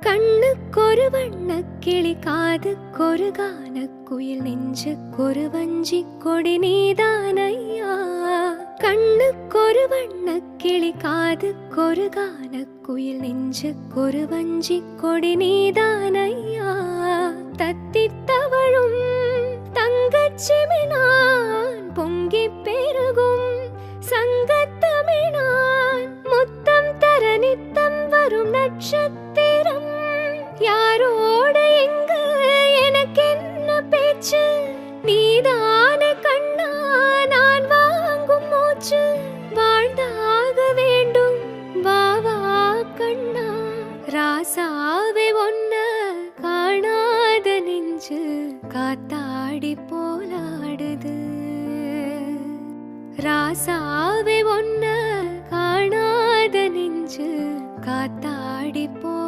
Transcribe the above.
கண்ணுக்கொரு வண்ணக்கிளி, காதுக்கொரு கானக்குயில், நெஞ்சுக்கொரு வஞ்சிக் கொடி நீதானையா. கண்ணுக்கொரு வண்ணக்கிளி, காதுக்கொரு கானக்குயில், நெஞ்சுக்கொரு வஞ்சிக் கொடி நீதானையா. தத்தித் தவழும் தங்கச்சிமிழான், பொங்கிப் பெருகும் சங்கத்தமிழான், முத்தம் தர நித்தம் வரும் நட்சத்திரம். யாரோட எங்கு எனக்கென்ன பேச்சு, நீதான கண்ணா நான் வாங்கும் மூச்சு. வாழ்ந்தாக வேண்டும் வா வா கண்ணா, ராசாவே ஒன்ன காணாத நெஞ்சு காத்தாடி போலாடுது. ராசாவே ஒன்ன காணாத நெஞ்சு காத்தாடி போ